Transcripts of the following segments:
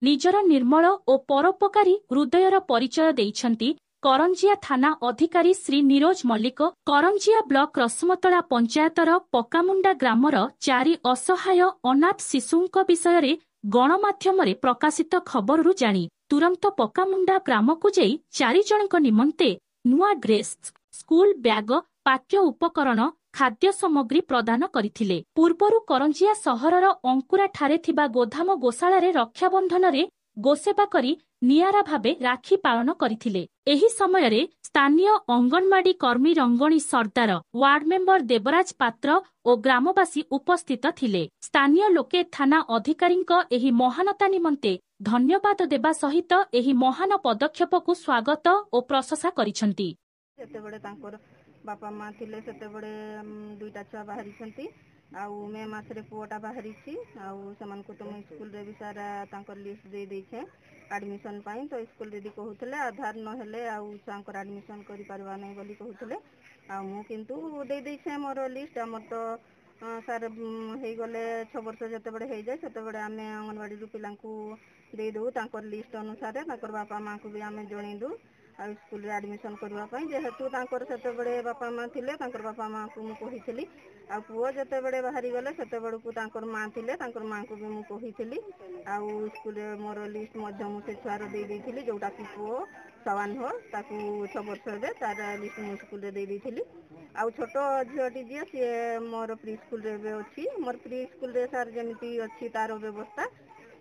ନିଜର ନିର୍ମଳ ଓ ପରୋପକାରୀ ହୃଦୟର ପରିଚୟ ଦେଇଛନ୍ତି କରଞ୍ଜିଆ ଥାନା ଅଧିକାରୀ ଶ୍ରୀ ନିରୋଜ ମଲ୍ଲିକ। କରଞ୍ଜିଆ ବ୍ଲକ ରସୁମତଳା ପଞ୍ଚାୟତର ପକାମୁଣ୍ଡା ଗ୍ରାମର 4 ଅସହାୟ ଅନାଥ ଶିଶୁଙ୍କ ବିଷୟରେ ଗଣମାଧ୍ୟମରେ ପ୍ରକାଶିତ ଖବରରୁ ଜାଣି ତୁରନ୍ତ ପକାମୁଣ୍ଡା ଗ୍ରାମକୁ ଯାଇ 4 ଜଣଙ୍କ ନିମନ୍ତେ ନୂଆ ଡ୍ରେସ୍, ସ୍କୁଲ ବ୍ୟାଗ, ପାଠ୍ୟ ଉପକରଣ, ଖାଦ୍ୟ ସାମଗ୍ରୀ ପ୍ରଦାନ କରିଥିଲେ। ପୂର୍ବରୁ କରଞ୍ଜିଆ ସହରର ଅଙ୍କୁରାଠାରେ ଥିବା ଗୋଧାମ ଗୋଶାଳାରେ ରକ୍ଷାବନ୍ଧନରେ ଗୋସେବା କରି ନିଆରା ଭାବେ ରାକ୍ଷୀ ପାଳନ କରିଥିଲେ। ଏହି ସମୟରେ ସ୍ଥାନୀୟ ଅଙ୍ଗନବାଡି କର୍ମୀ ରଙ୍ଗଣୀ ସର୍ଦ୍ଦାର, ୱାର୍ଡ ମେମ୍ବର ଦେବରାଜ ପାତ୍ର ଓ ଗ୍ରାମବାସୀ ଉପସ୍ଥିତ ଥିଲେ। ସ୍ଥାନୀୟ ଲୋକେ ଥାନା ଅଧିକାରୀଙ୍କ ଏହି ମହାନତା ନିମନ୍ତେ ଧନ୍ୟବାଦ ଦେବା ସହିତ ଏହି ମହାନ ପଦକ୍ଷେପକୁ ସ୍ୱାଗତ ଓ ପ୍ରଶଂସା କରିଛନ୍ତି। ଯେତେବେଳେ ତାଙ୍କର ବାପା ମା ଥିଲେ ସେତେବେଳେ 2ଟା ଛୁଆ ବାହାରିଛନ୍ତି, ଆଉ ମେ ମାସରେ ପୁଅଟା ବାହାରିଛି। ଆଉ ସେମାନଙ୍କୁ ତ ମୁଁ ସ୍କୁଲରେ ବି ସାରା ତାଙ୍କର ଲିଷ୍ଟ ଦେଇଛେ ଆଡମିସନ୍ ପାଇଁ। ତ ସ୍କୁଲ ଦିଦି କହୁଥିଲେ ଆଧାର ନହେଲେ ଆଉ ଛୁଆଙ୍କର ଆଡମିସନ୍ କରିପାରିବା ନାହିଁ ବୋଲି କହୁଥିଲେ। ଆଉ ମୁଁ କିନ୍ତୁ ଦେଇଛେ ମୋର ଲିଷ୍ଟ। ଆମର ତ ସାର୍ ହେଇଗଲେ 6 ବର୍ଷ ଯେତେବେଳେ ହେଇଯାଏ ସେତେବେଳେ ଆମେ ଅଙ୍ଗନବାଡ଼ିରୁ ପିଲାଙ୍କୁ ଦେଇଦେଉ ତାଙ୍କର ଲିଷ୍ଟ ଅନୁସାରେ। ତାଙ୍କର ବାପା ମାଆଙ୍କୁ ବି ଆମେ ଜଣେଇ ଦେଉ ଆଉ ସ୍କୁଲରେ ଆଡମିସନ୍ କରିବା ପାଇଁ। ଯେହେତୁ ତାଙ୍କର ସେତେବେଳେ ବାପା ମା ଥିଲେ, ତାଙ୍କର ବାପା ମାଆଙ୍କୁ ମୁଁ କହିଥିଲି। ଆଉ ପୁଅ ଯେତେବେଳେ ବାହାରିଗଲେ ସେତେବେଳକୁ ତାଙ୍କର ମା ଥିଲେ, ତାଙ୍କର ମାଆଙ୍କୁ ବି ମୁଁ କହିଥିଲି। ଆଉ ସ୍କୁଲରେ ମୋର ଲିଷ୍ଟ ମଧ୍ୟ ମୁଁ ସେ ଛୁଆର ଦେଇଥିଲି, ଯେଉଁଟାକି ପୁଅ ସୱାନ ହୋ, ତାକୁ 6 ବର୍ଷ ଏବେ, ତାର ଲିଷ୍ଟ ମୁଁ ସ୍କୁଲରେ ଦେଇଥିଲି। ଆଉ ଛୋଟ ଝିଅଟି ଯିଏ ସିଏ ମୋର ପ୍ରି ସ୍କୁଲରେ ଏବେ ଅଛି। ମୋର ପ୍ରି ସ୍କୁଲରେ ସାର୍ ଯେମିତି ଅଛି ତାର ବ୍ୟବସ୍ଥା,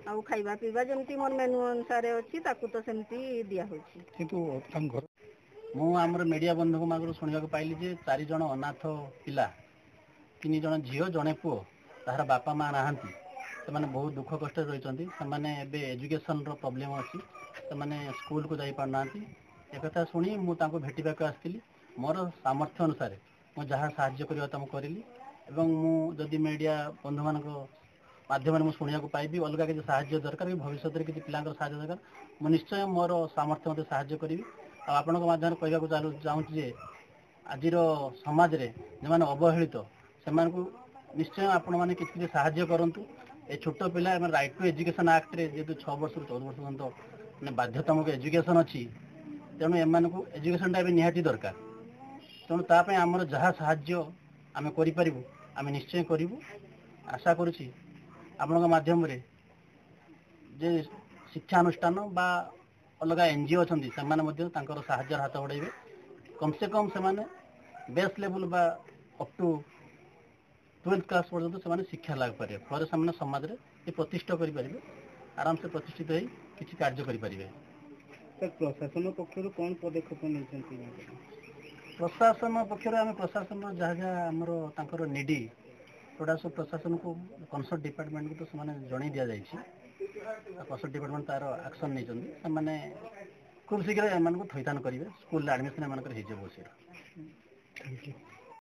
ଆଉ ଖାଇବା ପିଇବା ଯେମିତି ମୋର ମେନୁ ଅନୁସାରେ ଅଛି ତାକୁ ତ ସେମିତି ଦିଆହେଉଛି। କିନ୍ତୁ ମୁଁ ଆମର ମିଡ଼ିଆ ବନ୍ଧୁଙ୍କ ମାଗରୁ ଶୁଣିବାକୁ ପାଇଲି ଯେ 4 ଜଣ ଅନାଥ ପିଲା, 3 ଜଣ ଝିଅ, ଜଣେ ପୁଅ, ତାହାର ବାପା ମା ନାହାନ୍ତି। ସେମାନେ ବହୁତ ଦୁଃଖ କଷ୍ଟରେ ରହିଛନ୍ତି। ସେମାନେ ଏବେ ଏଜୁକେସନର ପ୍ରୋବ୍ଲେମ୍ ଅଛି, ସେମାନେ ସ୍କୁଲକୁ ଯାଇପାରୁନାହାନ୍ତି। ଏକଥା ଶୁଣି ମୁଁ ତାଙ୍କୁ ଭେଟିବାକୁ ଆସିଥିଲି। ମୋର ସାମର୍ଥ୍ୟ ଅନୁସାରେ ମୁଁ ଯାହା ସାହାଯ୍ୟ କରିବା ତାଙ୍କୁ କରିଲି। ଏବଂ ମୁଁ ଯଦି ମିଡ଼ିଆ ବନ୍ଧୁମାନଙ୍କ ମାଧ୍ୟମରେ ମୁଁ ଶୁଣିବାକୁ ପାଇବି ଅଲଗା କିଛି ସାହାଯ୍ୟ ଦରକାର, କି ଭବିଷ୍ୟତରେ କିଛି ପିଲାଙ୍କର ସାହାଯ୍ୟ ଦରକାର, ମୁଁ ନିଶ୍ଚୟ ମୋର ସାମର୍ଥ୍ୟ ମୋତେ ସାହାଯ୍ୟ କରିବି। ଆଉ ଆପଣଙ୍କ ମାଧ୍ୟମରେ କହିବାକୁ ଚାହୁଁଛି ଯେ ଆଜିର ସମାଜରେ ଯେଉଁମାନେ ଅବହେଳିତ ସେମାନଙ୍କୁ ନିଶ୍ଚୟ ଆପଣମାନେ କିଛି କିଛି ସାହାଯ୍ୟ କରନ୍ତୁ। ଏ ଛୋଟ ପିଲା ଏବଂ ରାଇଟ୍ ଟୁ ଏଜୁକେସନ୍ ଆକ୍ଟରେ ଯେହେତୁ 6 ବର୍ଷରୁ 14 ବର୍ଷ ପର୍ଯ୍ୟନ୍ତ ମାନେ ବାଧ୍ୟତାମୂଳକ ଏଜୁକେସନ୍ ଅଛି, ତେଣୁ ଏମାନଙ୍କୁ ଏଜୁକେସନ୍ଟା ଏବେ ନିହାତି ଦରକାର। ତେଣୁ ତା ପାଇଁ ଆମର ଯାହା ସାହାଯ୍ୟ ଆମେ କରିପାରିବୁ ଆମେ ନିଶ୍ଚୟ କରିବୁ। ଆଶା କରୁଛି ଆପଣଙ୍କ ମାଧ୍ୟମରେ ଯେ ଶିକ୍ଷାନୁଷ୍ଠାନ ବା ଅଲଗା NGO ଅଛନ୍ତି ସେମାନେ ମଧ୍ୟ ତାଙ୍କର ସାହାଯ୍ୟର ହାତ ବଢ଼ାଇବେ। କମ୍ ସେ କମ୍ ସେମାନେ ବେସ୍ ଲେଭେଲ୍ ବା ଅପ୍ ଟୁ 12th କ୍ଲାସ୍ ପର୍ଯ୍ୟନ୍ତ ସେମାନେ ଶିକ୍ଷା ଲାଭ କରିବେ। ଫଳରେ ସେମାନେ ସମାଜରେ ପ୍ରତିଷ୍ଠା କରିପାରିବେ, ଆରାମସେ ପ୍ରତିଷ୍ଠିତ ହୋଇ କିଛି କାର୍ଯ୍ୟ କରିପାରିବେ। ପ୍ରଶାସନ ପକ୍ଷରୁ କ'ଣ ପଦକ୍ଷେପ ନେଇଛନ୍ତି? ପ୍ରଶାସନ ପକ୍ଷରୁ ଆମେ ପ୍ରଶାସନର ଯାହା ଯାହା ଆମର ତାଙ୍କର ନିଡି ସେଗୁଡ଼ା ସବୁ ପ୍ରଶାସନକୁ କନସର୍ଟ ଡିପାର୍ଟମେଣ୍ଟକୁ ତ ସେମାନେ ଜଣାଇ ଦିଆଯାଇଛି। କନସର୍ଟ ଡିପାର୍ଟମେଣ୍ଟ ତାର ଆକ୍ସନ୍ ନେଇଛନ୍ତି। ସେମାନେ ଖୁବ୍ ଶୀଘ୍ର ଏମାନଙ୍କୁ ଥଇଥାନ କରିବେ। ସ୍କୁଲରେ ଆଡ଼ମିସନ୍ ଏମାନଙ୍କର ହେଇଯିବ।